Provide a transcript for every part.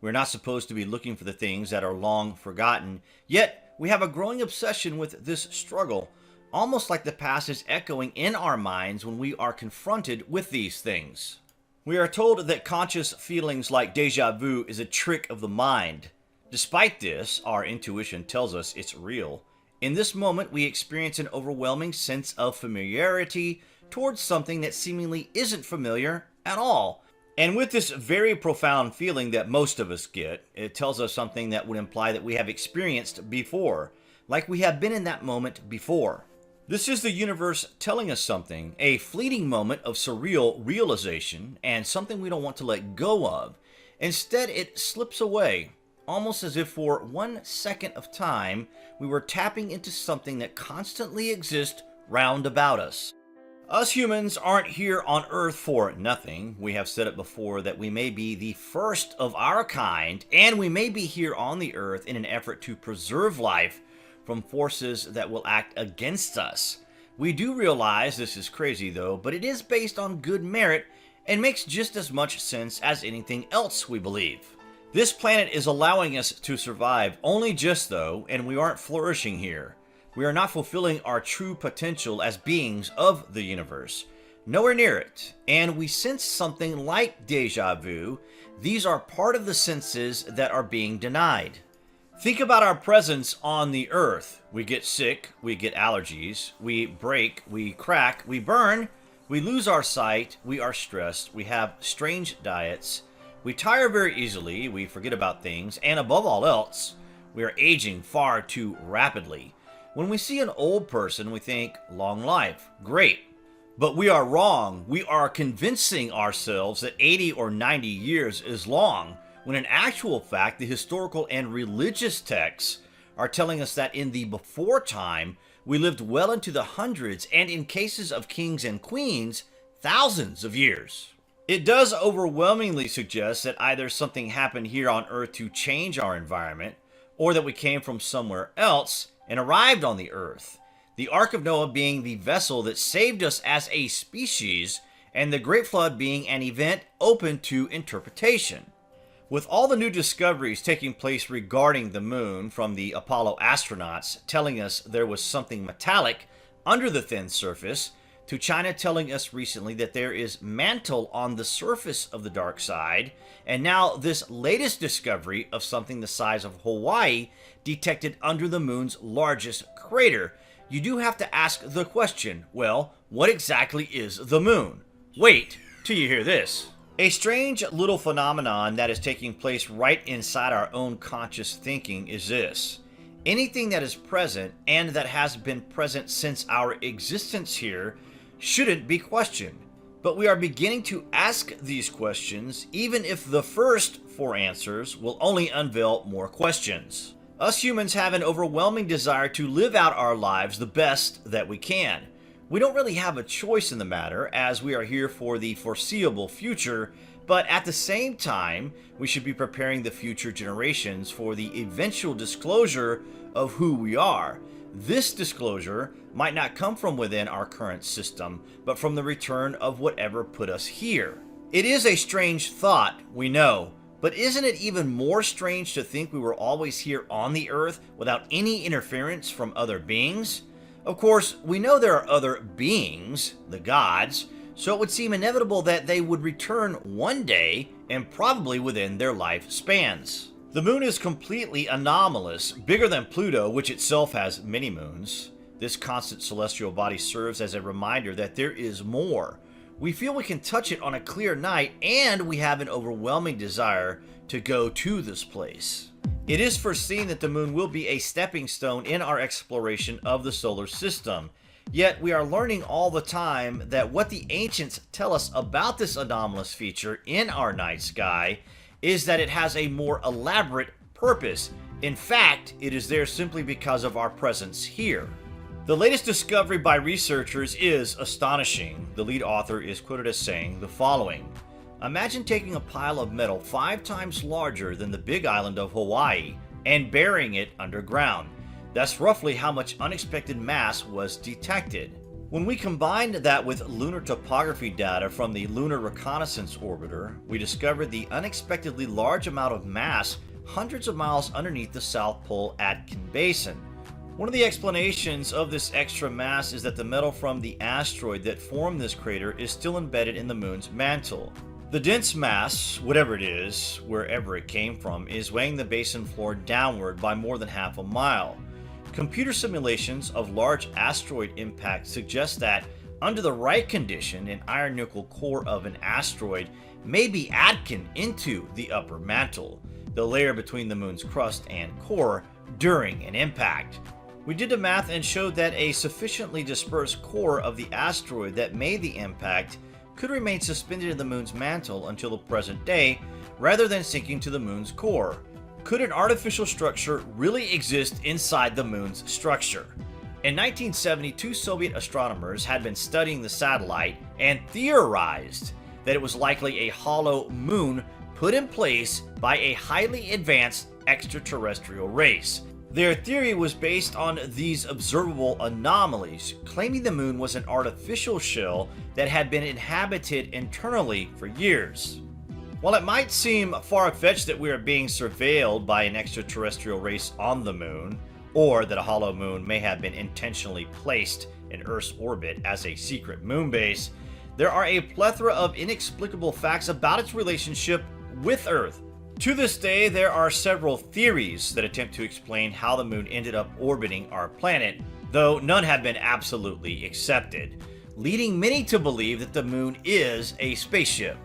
We're not supposed to be looking for the things that are long forgotten, yet we have a growing obsession with this struggle, almost like the past is echoing in our minds when we are confronted with these things. We are told that conscious feelings like déjà vu is a trick of the mind. Despite this, our intuition tells us it's real. In this moment, we experience an overwhelming sense of familiarity towards something that seemingly isn't familiar at all. And with this very profound feeling that most of us get, it tells us something that would imply that we have experienced before, like we have been in that moment before. This is the universe telling us something, a fleeting moment of surreal realization, and something we don't want to let go of. Instead, it slips away, almost as if for 1 second of time, we were tapping into something that constantly exists round about us. Us humans aren't here on Earth for nothing. We have said it before that we may be the first of our kind, and we may be here on the Earth in an effort to preserve life from forces that will act against us. We do realize this is crazy though, but it is based on good merit and makes just as much sense as anything else we believe. This planet is allowing us to survive only just though, and we aren't flourishing here. We are not fulfilling our true potential as beings of the universe. Nowhere near it. And we sense something like déjà vu. These are part of the senses that are being denied. Think about our presence on the earth. We get sick, we get allergies, we break, we crack, we burn, we lose our sight, we are stressed, we have strange diets, we tire very easily, we forget about things, and above all else, we are aging far too rapidly. When we see an old person, we think, long life, great. But we are wrong. We are convincing ourselves that 80 or 90 years is long, when in actual fact, the historical and religious texts are telling us that in the before time, we lived well into the hundreds, and in cases of kings and queens, thousands of years. It does overwhelmingly suggest that either something happened here on Earth to change our environment, or that we came from somewhere else and arrived on the earth, the Ark of Noah being the vessel that saved us as a species, and the Great Flood being an event open to interpretation. With all the new discoveries taking place regarding the moon, from the Apollo astronauts telling us there was something metallic under the thin surface, to China telling us recently that there is mantle on the surface of the dark side, and now this latest discovery of something the size of Hawaii detected under the moon's largest crater, you do have to ask the question, well, what exactly is the moon? Wait till you hear this. A strange little phenomenon that is taking place right inside our own conscious thinking is this. Anything that is present and that has been present since our existence here shouldn't be questioned. But we are beginning to ask these questions, even if the first 4 answers will only unveil more questions. Us humans have an overwhelming desire to live out our lives the best that we can. We don't really have a choice in the matter, as we are here for the foreseeable future, but at the same time, we should be preparing the future generations for the eventual disclosure of who we are. This disclosure might not come from within our current system, but from the return of whatever put us here. It is a strange thought, we know, but isn't it even more strange to think we were always here on the earth without any interference from other beings? Of course, we know there are other beings, the gods, so it would seem inevitable that they would return one day, and probably within their lifespans. The moon is completely anomalous, bigger than Pluto, which itself has many moons. This constant celestial body serves as a reminder that there is more. We feel we can touch it on a clear night, and we have an overwhelming desire to go to this place. It is foreseen that the moon will be a stepping stone in our exploration of the solar system. Yet we are learning all the time that what the ancients tell us about this anomalous feature in our night sky is that it has a more elaborate purpose. In fact, it is there simply because of our presence here. The latest discovery by researchers is astonishing. The lead author is quoted as saying the following: imagine taking a pile of metal 5 times larger than the big island of Hawaii and burying it underground. That's roughly how much unexpected mass was detected. When we combined that with lunar topography data from the Lunar Reconnaissance Orbiter, we discovered the unexpectedly large amount of mass hundreds of miles underneath the South Pole Aitken Basin. One of the explanations of this extra mass is that the metal from the asteroid that formed this crater is still embedded in the moon's mantle. The dense mass, whatever it is, wherever it came from, is weighing the basin floor downward by more than half a mile. Computer simulations of large asteroid impact suggest that, under the right condition, an iron-nickel core of an asteroid may be Aitken into the upper mantle, the layer between the moon's crust and core, during an impact. We did the math and showed that a sufficiently dispersed core of the asteroid that made the impact could remain suspended in the moon's mantle until the present day, rather than sinking to the moon's core. Could an artificial structure really exist inside the moon's structure? In 1970, two Soviet astronomers had been studying the satellite and theorized that it was likely a hollow moon put in place by a highly advanced extraterrestrial race. Their theory was based on these observable anomalies, claiming the moon was an artificial shell that had been inhabited internally for years. While it might seem far-fetched that we are being surveilled by an extraterrestrial race on the moon, or that a hollow moon may have been intentionally placed in Earth's orbit as a secret moon base, there are a plethora of inexplicable facts about its relationship with Earth. To this day, there are several theories that attempt to explain how the moon ended up orbiting our planet, though none have been absolutely accepted, leading many to believe that the moon is a spaceship.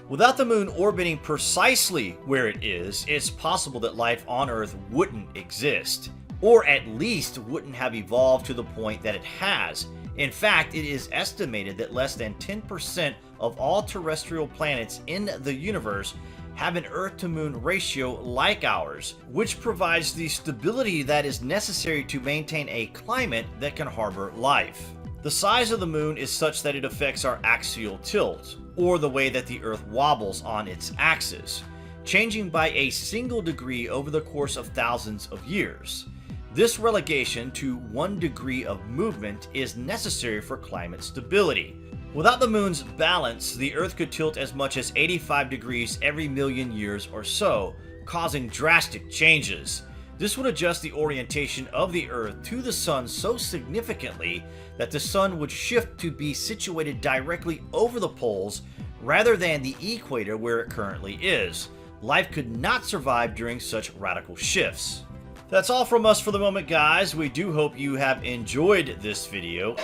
Without the moon orbiting precisely where it is, it's possible that life on Earth wouldn't exist, or at least wouldn't have evolved to the point that it has. In fact, it is estimated that less than 10% of all terrestrial planets in the universe have an Earth-to-Moon ratio like ours, which provides the stability that is necessary to maintain a climate that can harbor life. The size of the moon is such that it affects our axial tilt, or the way that the Earth wobbles on its axis, changing by a single degree over the course of thousands of years. This relegation to 1 degree of movement is necessary for climate stability. Without the moon's balance, the Earth could tilt as much as 85 degrees every million years or so, causing drastic changes. This would adjust the orientation of the Earth to the Sun so significantly that the Sun would shift to be situated directly over the poles rather than the equator where it currently is. Life could not survive during such radical shifts. That's all from us for the moment, guys. We do hope you have enjoyed this video.